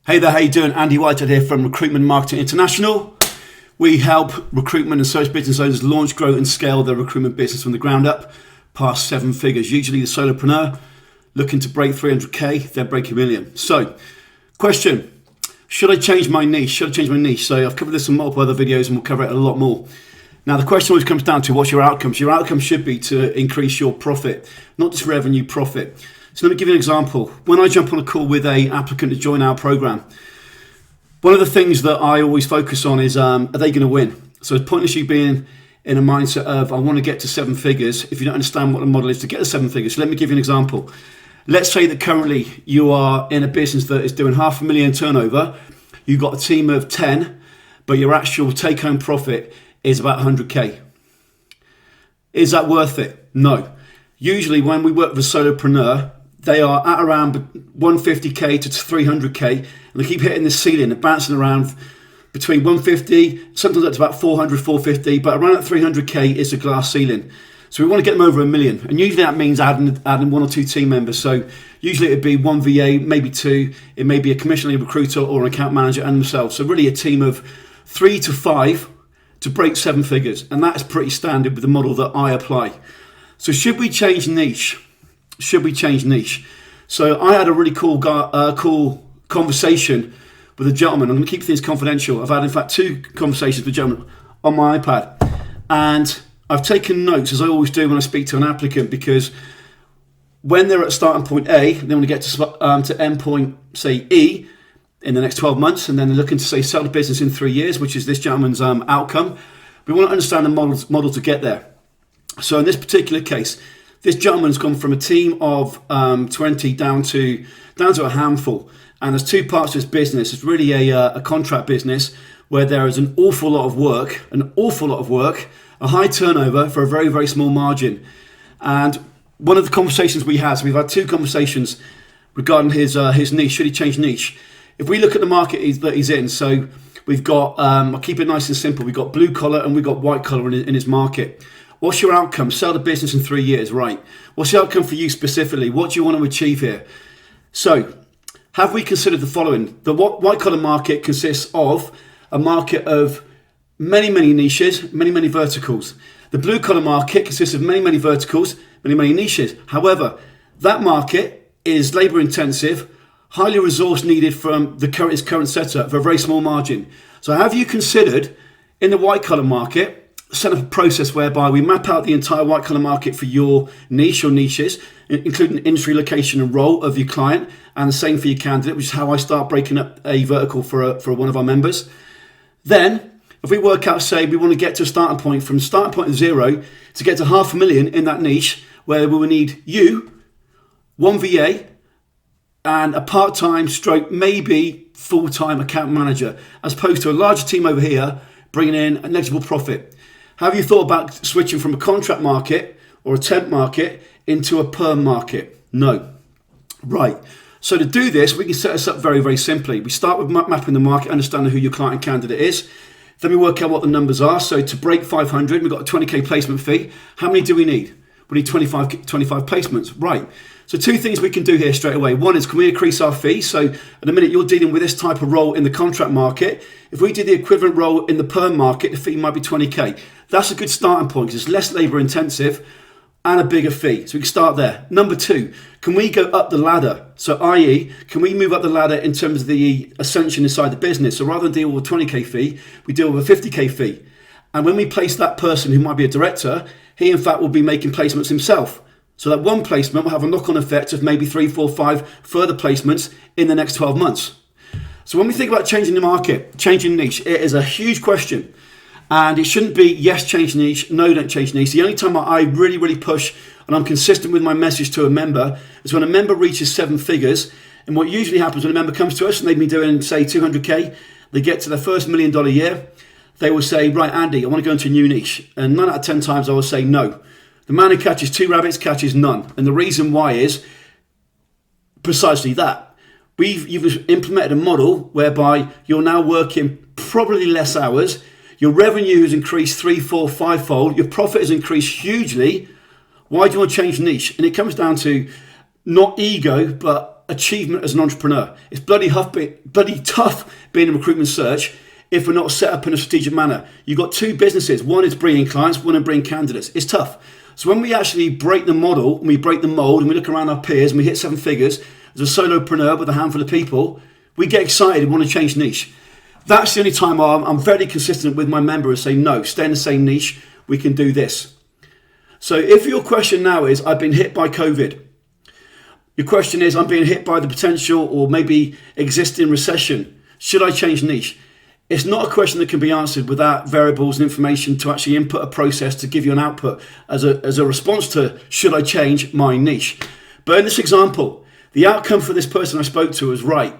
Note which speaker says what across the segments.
Speaker 1: Hey there, how you doing? Andy Whitehead here from Recruitment Marketing International. We help recruitment and social business owners launch, grow and scale their recruitment business from the ground up past 7 figures. Usually the solopreneur looking to break 300k, they're breaking a million. So, question, should I change my niche? So I've covered this in multiple other videos and we'll cover it a lot more. Now the question always comes down to what's your outcomes? Your outcome should be to increase your profit, not just revenue, profit. So let me give you an example. When I jump on a call with an applicant to join our program, one of the things that I always focus on is, are they going to win? So it's pointless you being in a mindset of, I want to get to 7 figures, if you don't understand what the model is to get to 7 figures. So let me give you an example. Let's say that currently you are in a business that is doing $500,000 turnover. You've got a team of 10, but your actual take-home profit is about 100k. Is that worth it? No. Usually when we work with a solopreneur, they are at around 150k to 300k, and they keep hitting the ceiling and bouncing around between 150, sometimes up to about 400, 450, but around that 300k is the glass ceiling. So we want to get them over $1 million, and usually that means adding 1 or 2 team members. So usually it'd be 1 VA, maybe 2. It may be a commissioning recruiter or an account manager and themselves. So really a team of 3 to 5 to break 7 figures, and that is pretty standard with the model that I apply. So should we change niche? So I had a really cool conversation with a gentleman. I'm going to keep things confidential. I've had, in fact, 2 conversations with a gentleman on my iPad. And I've taken notes, as I always do when I speak to an applicant, because when they're at starting point A, they want to get to end point, say, E, in the next 12 months, and then they're looking to, say, sell the business in 3 years, which is this gentleman's outcome. We want to understand the model to get there. So in this particular case, this gentleman's gone from a team of 20 down to a handful, and there's 2 parts to this business. It's really a contract business where there is an awful lot of work, a high turnover for a very, very small margin. And one of the conversations we had, so we've had 2 conversations regarding his niche. Should he change niche? If we look at the market that he's in, so we've got, I'll keep it nice and simple. We've got blue collar and we've got white collar in his market. What's your outcome? Sell the business in 3 years, right? What's the outcome for you specifically? What do you want to achieve here? So, have we considered the following? The white collar market consists of a market of many, many niches, many, many verticals. The blue collar market consists of many, many verticals, many, many niches. However, that market is labor intensive, highly resource needed from its current setup for a very small margin. So have you considered in the white collar market set up a process whereby we map out the entire white collar market for your niche or niches, including industry, location and role of your client, and the same for your candidate, which is how I start breaking up a vertical for one of our members. Then, if we work out, say, we want to get to a starting point from starting point of 0 to get to $500,000 in that niche, where we will need you, 1 VA, and a part-time stroke, maybe full-time account manager, as opposed to a larger team over here, bringing in a negligible profit. Have you thought about switching from a contract market or a temp market into a perm market? No. Right. So to do this, we can set this up very, very simply. We start with mapping the market, understanding who your client and candidate is. Then we work out what the numbers are. So to break 500, we've got a 20k placement fee. How many do we need? We need 25 placements. Right. So 2 things we can do here straight away. One is, can we increase our fee? So at the minute you're dealing with this type of role in the contract market, if we did the equivalent role in the perm market, the fee might be 20k. That's a good starting point because it's less labor intensive and a bigger fee. So we can start there. Number 2, can we go up the ladder? So i.e., can we move up the ladder in terms of the ascension inside the business? So rather than deal with a 20k fee, we deal with a 50k fee. And when we place that person who might be a director, he in fact will be making placements himself. So that one placement will have a knock-on effect of maybe 3, 4, 5 further placements in the next 12 months. So when we think about changing the market, changing niche, it is a huge question. And it shouldn't be, yes, change niche, no, don't change niche. The only time I really, really push and I'm consistent with my message to a member is when a member reaches 7 figures. And what usually happens when a member comes to us and they've been doing, say, 200k, they get to their first $1 million year, they will say, right, Andy, I want to go into a new niche. And 9 out of 10 times I will say no. The man who catches 2 rabbits catches none. And the reason why is precisely that. You've implemented a model whereby you're now working probably less hours. Your revenue has increased 3, 4, 5-fold. Your profit has increased hugely. Why do you want to change niche? And it comes down to not ego, but achievement as an entrepreneur. It's bloody tough being in recruitment search if we're not set up in a strategic manner. You've got two businesses. One is bringing clients, one is bringing candidates. It's tough. So when we actually break the model and we break the mold and we look around our peers and we hit 7 figures as a solopreneur with a handful of people, we get excited and want to change niche. That's the only time I'm very consistent with my members saying, no, stay in the same niche. We can do this. So if your question now is, I've been hit by COVID. Your question is, I'm being hit by the potential or maybe existing recession. Should I change niche? It's not a question that can be answered without variables and information to actually input a process to give you an output as a response to, should I change my niche? But in this example, the outcome for this person I spoke to was, right,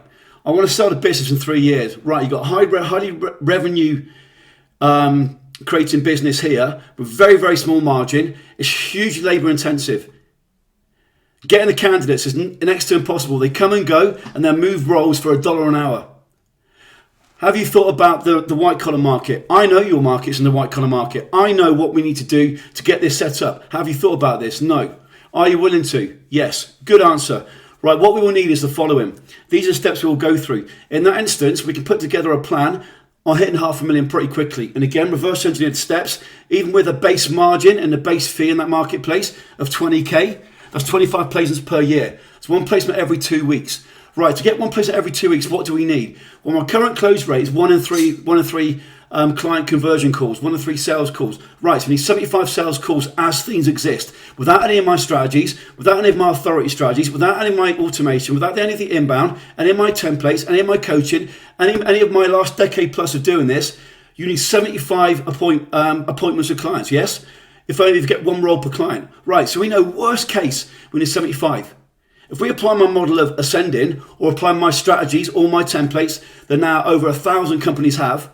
Speaker 1: I want to start a business in 3 years. Right, you've got highly revenue creating business here with very, very small margin. It's hugely labour intensive. Getting the candidates is next to impossible. They come and go and they'll move roles for $1 an hour. Have you thought about the white collar market? I know your market's in the white collar market. I know what we need to do to get this set up. Have you thought about this? No. Are you willing to? Yes. Good answer. Right, what we will need is the following. These are steps we will go through. In that instance, we can put together a plan on hitting $500,000 pretty quickly. And again, reverse engineered steps, even with a base margin and a base fee in that marketplace of 20K, that's 25 placements per year. It's one placement every 2 weeks. Right, to get one placement every 2 weeks, what do we need? Well, my current close rate is one in three client conversion calls, 1 in 3 sales calls. Right, so we need 75 sales calls as things exist, without any of my strategies, without any of my authority strategies, without any of my automation, without any of the inbound, any of my templates, any of my coaching, any of my last decade plus of doing this. You need 75 appointments with clients, yes? If only you get one role per client. Right, so we know worst case, we need 75. If we apply my model of ascending or apply my strategies or my templates that now over 1,000 companies have,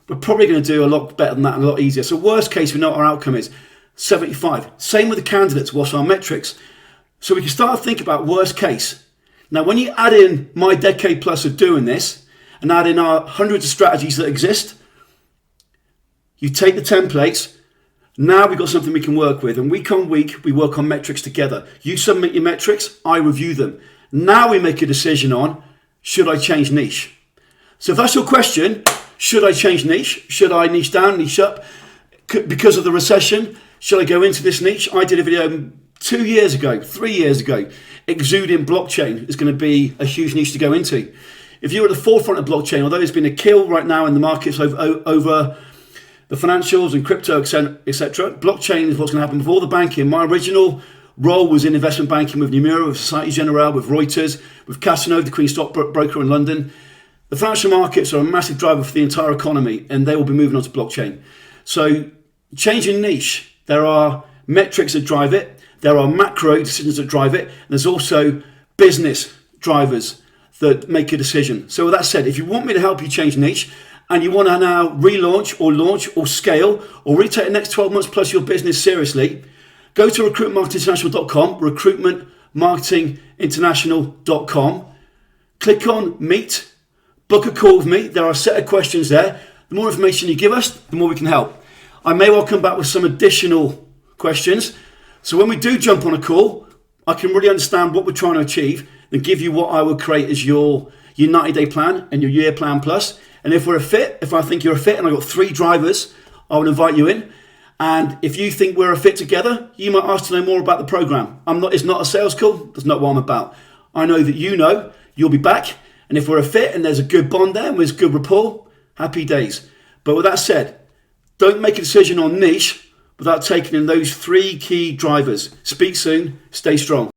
Speaker 1: we're probably going to do a lot better than that and a lot easier. So worst case, we know what our outcome is, 75. Same with the candidates, what's our metrics? So we can start to think about worst case. Now, when you add in my decade plus of doing this and add in our hundreds of strategies that exist, you take the templates. Now we've got something we can work with, and week on week we work on metrics together. You submit your metrics, I review them. Now we make a decision on, should I change niche? So if that's your question, should I change niche? Should I niche down, niche up? Because of the recession, should I go into this niche? I did a video 2 years ago, 3 years ago. Exuding blockchain is going to be a huge niche to go into. If you're at the forefront of blockchain, although there's been a kill right now in the markets over the financials and crypto, etc. Blockchain is what's going to happen with all the banking. My original role was in investment banking with Nomura, with Societe Generale, with Reuters, with Casanova, the Queen stockbroker in London. The financial markets are a massive driver for the entire economy, and they will be moving on to blockchain. So changing niche, there are metrics that drive it. There are macro decisions that drive it. There's also business drivers that make a decision. So with that said, if you want me to help you change niche, and you want to now relaunch or launch or scale or really take the next 12 months plus your business seriously, go to recruitmentmarketinginternational.com, recruitmentmarketinginternational.com, click on Meet, book a call with me. There are a set of questions there. The more information you give us, the more we can help. I may well come back with some additional questions. So when we do jump on a call, I can really understand what we're trying to achieve and give you what I would create as your 90-day plan and your year plan plus. And if we're a fit, if I think you're a fit and I've got 3 drivers, I will invite you in. And if you think we're a fit together, you might ask to know more about the program. It's not a sales call. That's not what I'm about. I know that you'll be back. And if we're a fit and there's a good bond there and there's good rapport, happy days. But with that said, don't make a decision on niche without taking in those 3 key drivers. Speak soon, stay strong.